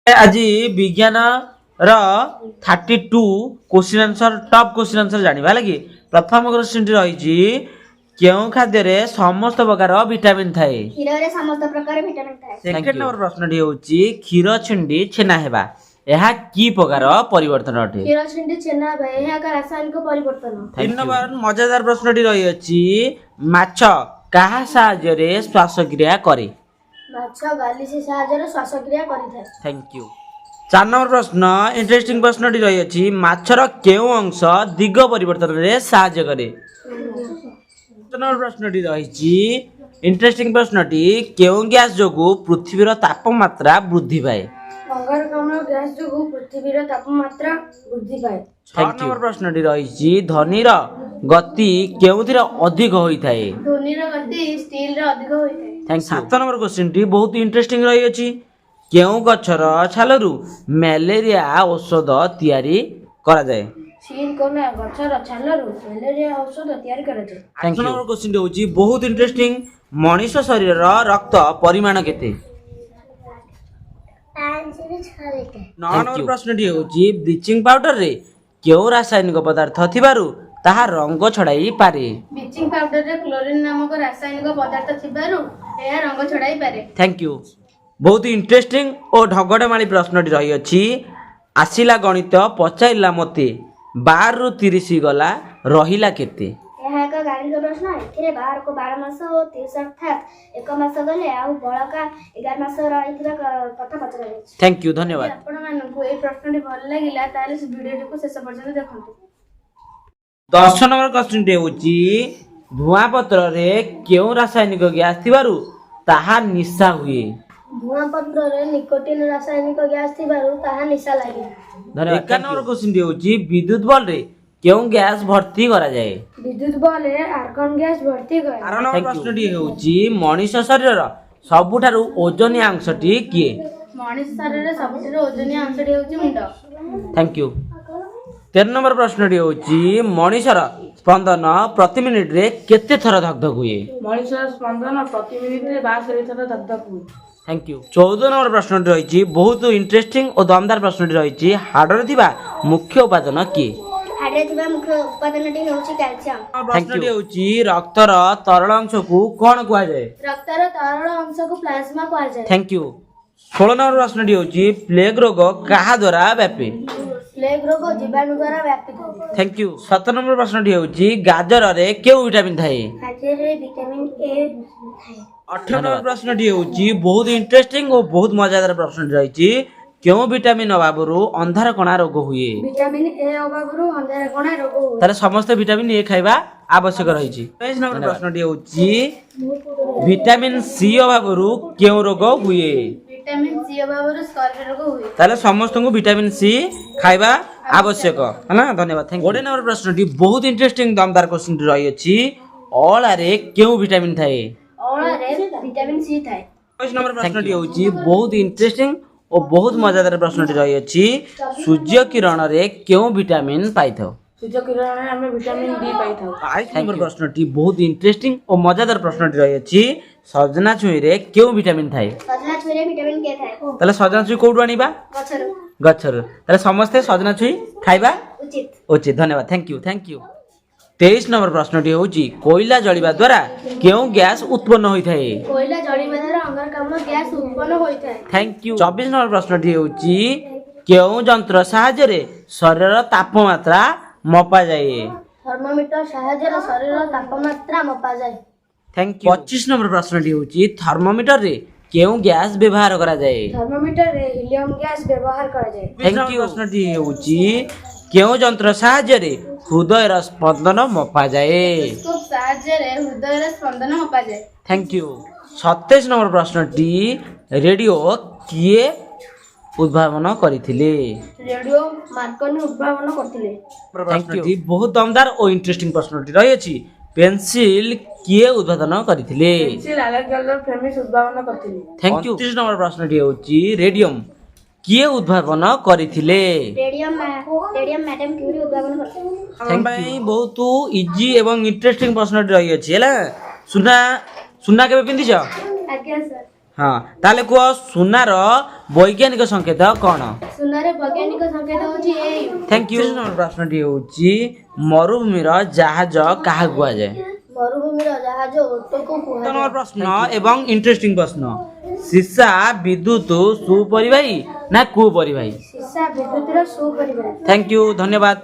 आज विज्ञान रो 32 question answer top question answer जानिबा लगी प्रथम क्वेश्चन रही केउं खाद्य रे समस्त प्रकार विटामिन थाए क्षीर रे समस्त प्रकार विटामिन थाए। सेकंड नंबर प्रश्न होउची क्षीर छिंडी छेना हेबा एहा की प्रकार परिवर्तन अटे। क्षीर छिंडी छेना बे एहा का रासायनिक परिवर्तन। तीन नंबर मजेदार प्रश्न रही अछि माछ काहा साहाय्य रे श्वासक्रिया करे। माछ गाली से साहाय्य रे श्वासक्रिया करिथाय। Thank you. 4 नंबर प्रश्न इंटरेस्टिंग प्रश्न रही अछि माछर केउ अंश दिग परिवर्तन रे साहाय्य करे। 5 नंबर प्रश्न रही इंटरेस्टिंग प्रश्न केउ गैस जोगु पृथ्वीर तापमात्रा वृद्धि पाए। अंगारकाम्ल गैस जोगु पृथ्वीर तापमात्रा वृद्धि पाए। 6 नंबर प्रश्न रही ध्वनिर गति केउथिर अधिक होइथाए। ध्वनिर गति स्टील रे अधिक होइथाय। Thank you. 7 नंबर क्वेश्चन बहुत इंटरेस्टिंग रही अछि केउ गछर छालरु मलेरिया औषध तयारी करा जाए। सील कोना गछर छालरु मलेरिया औषध तयारी करा जाए। 8 नंबर क्वेश्चन होउची बहुत इंटरेस्टिंग मनुष्य शरीर रक्त परिमाण केते। 9 नंबर प्रश्न होउची ब्लीचिंग पाउडर रे केउ रासायनिक पदार्थ थिबारु ताहा रंग छड़ाई पारे। ब्लीचिंग पाउडर रे क्लोरीन नामक रासायनिक पदार्थ थिबारु एहा रंग छड़ाई पारे। Thank you. बहुत इंटरेस्टिंग और ढगड़माली प्रश्न रही अछि आसिला गणित पचाइला मते 12 रु 30 गला रहिला केते। एहा का गणित प्रश्न एथिरे 12 को 12 मास और 30 अर्थात एक मास गले आ बळका 11 मास रहिथिबा कथा पचरा जाय। थैंक यू धन्यवाद। आपण मानकु ए प्रश्नटी भल लागिला ताले वीडियो को शेष पर्यंत देखंतु। 10 नंबर क्वेश्चन होउची धुआं पत्र रे केउ रासायनिक गैस थिबारु ताहा निशा हुए। धुआं पत्र रे निकोटिन रासायनिक गैस थिबारु ताहा निशा लागे। धन्यवाद। 11 नंबर क्वेश्चन होउची विद्युत बल रे केउ गैस भर्ती करा जाए। विद्युत बल रे आर्गन गैस भर्ती करे। 12 नंबर प्रश्न होउची मनुष्य शरीर सबुठारु ओजनिया अंशटी किए। मनुष्य शरीर रे सबुठारु ओजनिया अंशटी होउची मुंड। Thank you. 13 नंबर प्रश्न होउची मनुष्यर स्पंदन प्रति मिनिट रे केते थर धकधक हुए। मनुष्यर स्पंदन प्रति मिनिट रे 62 थर धकधक हुए। Thank you. 14 नंबर प्रश्न रही बहुत इंटरेस्टिंग और दमदार प्रश्न रही हाड़र थिबा मुख्य उपादान किए। हाड़े थिबा मुख्य उपादानटी होउची कैल्शियम। प्रश्न होउची रक्तर तरल अंश को कोन कुआ जाए। रक्तर तरल अंश को प्लाज्मा कुआ जाए। Thank you. 16 नंबर प्रश्न होउची प्लेग रोग काहा द्वारा व्यापे। प्लेग रोग जीवाणु द्वारा व्यापित। Thank you. 17 नंबर प्रश्न होउची गाजर रे केउ विटामिन थाए। गाजर रे विटामिन ए थाए। 18 नंबर प्रश्न होउची बहुत इंटरेस्टिंग और बहुत मजेदार प्रश्न रही क्यों विटामिन अभावरु अंधार कणा रोग हुए। विटामिन ए अभावरु अंधार कणा रोग हुए। तारे समस्त विटामिन ए खाइबा आवश्यक रही। 23 नंबर प्रश्न होउची विटामिन सी अभावरु क्यों रोग हुए। विटामिन सी अभावरु स्कर्वी रोग हुए। ताले समस्त को विटामिन सी खाइबा आवश्यक है ना। धन्यवाद। Thank you. 20 नंबर प्रश्न बहुत इंटरेस्टिंग दमदार क्वेश्चन रही अछि अळा रे क्यों विटामिन थाए। अळा रे विटामिन सी थाए। 25 नंबर प्रश्न होउची बहुत इंटरेस्टिंग और बहुत मजेदार प्रश्न रही अछि सूर्य किरण रे क्यों विटामिन पाइथौ। सूर्य किरण रे हमें विटामिन डी पाइथौ। 22 नंबर प्रश्न बहुत इंटरेस्टिंग और मजेदार प्रश्न रही अछि सजना छुई रे क्यों विटामिन थाए। सजना छुई रे विटामिन के थाए। ताले सजना छुई कोडु आनिबा गछर गछर ताले समस्त सजना छुई खाइबा उचित उचित। धन्यवाद। Thank you. Thank you. 23 number प्रश्न होउची कोयला जळिबा द्वारा क्यों गैस उत्पन्न होइथाए। कोयला जळिबा द्वारा अंगारकाम्ल गैस उत्पन्न होइथाए। Thank you. 24 नंबर प्रश्न होउची क्यों यंत्र सहायता रे शरीर तापमात्रा मपा जाए। थर्मोमीटर सहायता रे शरीर तापमात्रा मपा जाए। Thank you. 25 नंबर प्रश्न होउची थर्मोमीटर रे क्यों गैस व्यवहार करा जाए। थर्मोमीटर रे हीलियम गैस व्यवहार करा जाए। Thank you. प्रश्न होउची क्यों यंत्र सहायता रे हृदय र स्पंदन मपा जाए। स्कोप सहायता रे हृदय र स्पंदन मपा जाए। Thank you. 27 नंबर प्रश्न रेडियो किए उद्भावन करथिले। रेडियो मार्कनी उद्भावन करथिले। Thank you. बहुत दमदार और इंटरेस्टिंग प्रश्न रही अछि पेंसिल किए उद्भावन करथिले। पेंसिल अलेक्जेंडर फ्लेमिश उद्भावन करथिले। Thank you. 29 नंबर प्रश्न होउची रेडियम किए उद्भावन करथिले। रेडियम मैडम क्यूरी उद्भावन करथिले। Thank you. बहुत इजी एवं इंटरेस्टिंग प्रश्न रही अछि हैला सुना सुना केबे पिंदी छ। आज्ञा सर। हाँ ताले कुह सुनार वैज्ञानिक संकेत कौन? सुनारे वैज्ञानिक संकेत होची ए। Thank you. प्रश्नटी होची मरुभूमिर जहाज काहा कुआ जाए? मरुभूमिर जहाज ओटो को कुहा नंबर प्रश्न एवं इंटरेस्टिंग प्रश्न सीसा विद्युत सुपरिवाही ना कुपरिवाही? सीसा विद्युतर सुपरिवाही। थैंक यू धन्यवाद।